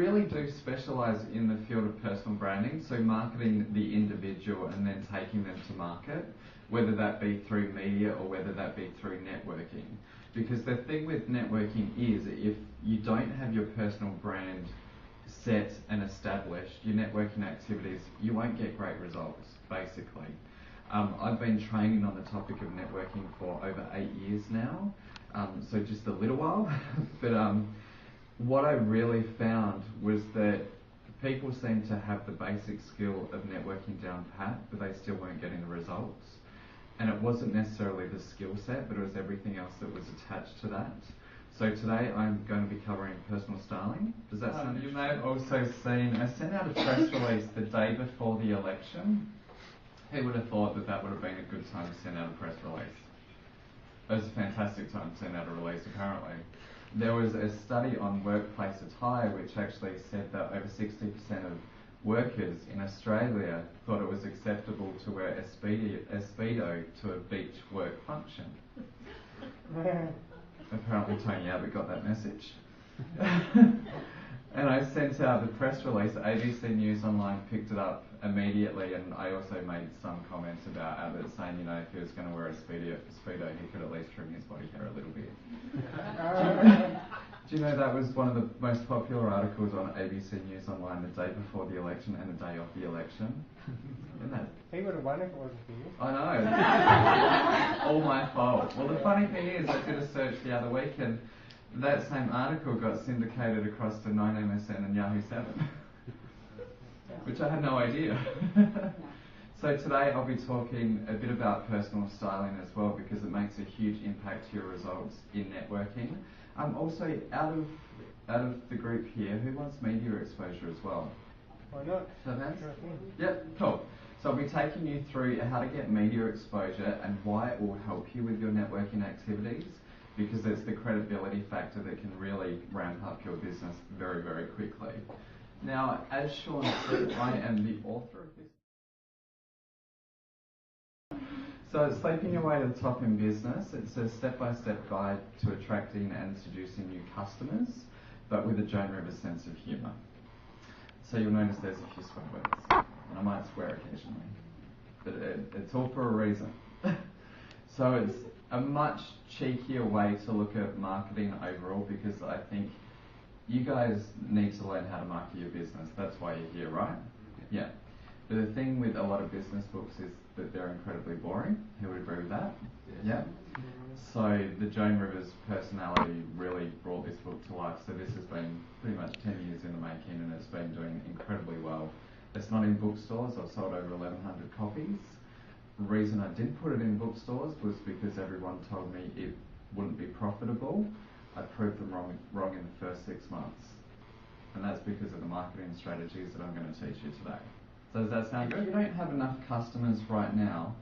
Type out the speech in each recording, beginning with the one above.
Really do specialise in the field of personal branding, so marketing the individual and then taking them to market, whether that be through media or whether that be through networking. Because the thing with networking is, if you don't have your personal brand set and established, your networking activities, you won't get great results, basically. I've been training on the topic of networking for over 8 years now, so just a little while, but what I really found was that people seem to have the basic skill of networking down pat, but they still weren't getting the results. And it wasn't necessarily the skill set, but it was everything else that was attached to that. So today I'm going to be covering personal styling. Does that sound interesting? You may have also seen, I sent out a press release the day before the election. Who would have thought that that would have been a good time to send out a press release? It was a fantastic time to send out a release, apparently. There was a study on workplace attire which actually said that over 60% of workers in Australia thought it was acceptable to wear a Speedo to a beach work function. Apparently Tony Abbott got that message. And I sent out the press release. ABC News Online picked it up immediately, and I also made some comments about Abbott saying, you know, if he was going to wear a Speedo, he could at least trim his body hair a little bit. Do you know that was one of the most popular articles on ABC News Online the day before the election and the day of the election? Isn't that? He would have won if it wasn't for you. I know. All my fault. Well, the funny thing is, I did a search the other week, and that same article got syndicated across to 9MSN and Yahoo 7, which I had no idea. So today I'll be talking a bit about personal styling as well, because it makes a huge impact to your results in networking. Also, out of the group here, who wants media exposure as well? Why not? Show of hands? Yep, cool. So I'll be taking you through how to get media exposure and why it will help you with your networking activities, because it's the credibility factor that can really ramp up your business very, very quickly. Now, as Sean said, I am the author of this. So it's Sleeping Your Way to the Top in Business. It's a step-by-step guide to attracting and seducing new customers, but with a Joan Rivers sense of humour. So you'll notice there's a few swear words, and I might swear occasionally, but it's all for a reason. So it's a much cheekier way to look at marketing overall, because I think you guys need to learn how to market your business. That's why you're here, right? Yeah. But the thing with a lot of business books is that they're incredibly boring. Who would agree with that? Yeah. So the Joan Rivers personality really brought this book to life. So this has been pretty much 10 years in the making, and it's been doing incredibly well. It's not in bookstores. I've sold over 1,100 copies. The reason I didn't put it in bookstores was because everyone told me it wouldn't be profitable. I proved them wrong in the first 6 months. And that's because of the marketing strategies that I'm going to teach you today. So does that sound good? If you don't have enough customers right now,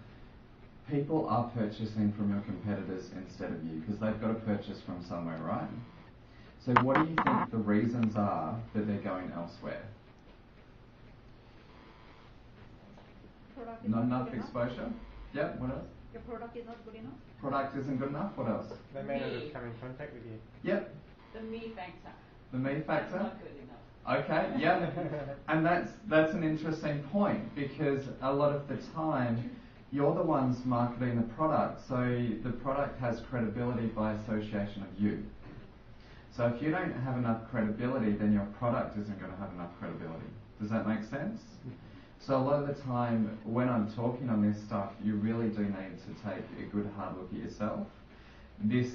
people are purchasing from your competitors instead of you, because they've got to purchase from somewhere, right? So what do you think the reasons are that they're going elsewhere? Not enough exposure? Yeah, what else? Your product is not good enough? Product isn't good enough? What else? They may not have come in contact with you. Yep. The me factor. The me factor? That's not good enough. Okay, yeah. And that's an interesting point, because a lot of the time you're the ones marketing the product, so the product has credibility by association of you. So if you don't have enough credibility, then your product isn't going to have enough credibility. Does that make sense? So a lot of the time when I'm talking on this stuff, you really do need to take a good hard look at yourself. This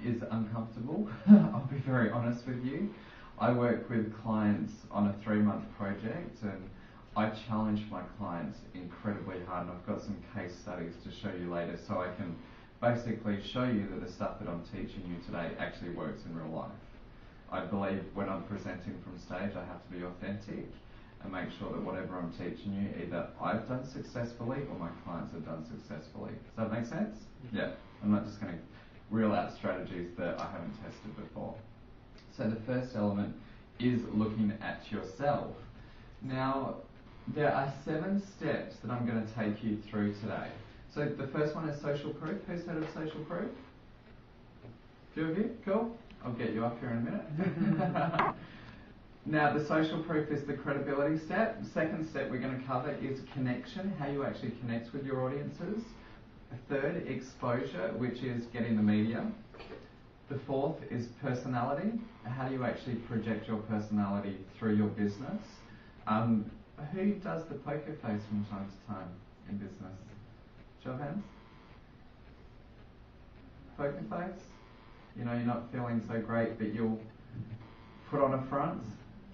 is uncomfortable. I'll be very honest with you. I work with clients on a 3-month project, and I challenge my clients incredibly hard, and I've got some case studies to show you later, so I can basically show you that the stuff that I'm teaching you today actually works in real life. I believe when I'm presenting from stage, I have to be authentic and make sure that whatever I'm teaching you, either I've done successfully or my clients have done successfully. Does that make sense? Yeah. I'm not just going to reel out strategies that I haven't tested before. So the first element is looking at yourself. Now, there are 7 steps that I'm going to take you through today. So the first one is social proof. Who's heard of social proof? A few of you? Cool. I'll get you up here in a minute. Now, the social proof is the credibility step. Second step we're going to cover is connection, how you actually connect with your audiences. Third, exposure, which is getting the media. The fourth is personality. How do you actually project your personality through your business? Who does the poker face from time to time in business? Show of hands. Poker face? You know, you're not feeling so great, but you'll put on a front.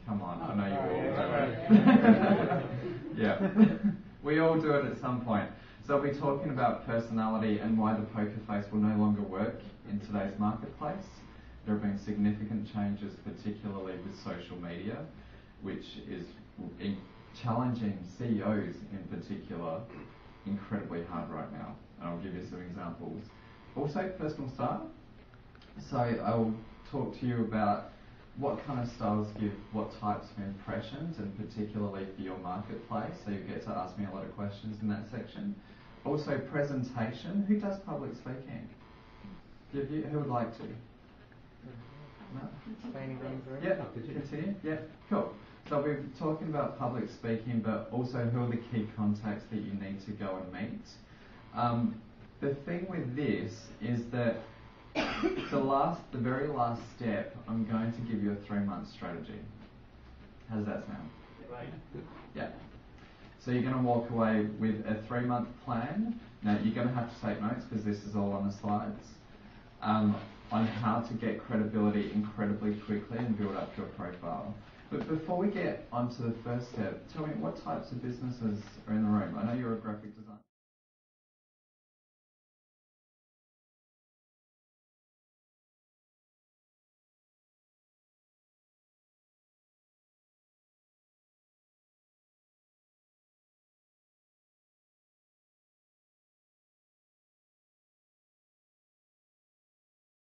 Come on, I know you all do it. Yeah, we all do it at some point. So we'll be talking about personality and why the poker face will no longer work in today's marketplace. There have been significant changes, particularly with social media, which is challenging CEOs in particular incredibly hard right now. And I'll give you some examples. Also, personal style. So I'll talk to you about what kind of styles give what types of impressions, and particularly for your marketplace. So you get to ask me a lot of questions in that section. Also, presentation. Who does public speaking? Who would like to? No? Yeah, continue. Yeah, cool. So we're talking about public speaking, but also who are the key contacts that you need to go and meet. The thing with this is that the very last step, I'm going to give you a 3-month strategy. How does that sound? Right. Yeah. So you're going to walk away with a 3-month plan. Now you're going to have to take notes because this is all on the slides. On how to get credibility incredibly quickly and build up your profile. But before we get onto the first step, tell me what types of businesses are in the room. I know you're a graphic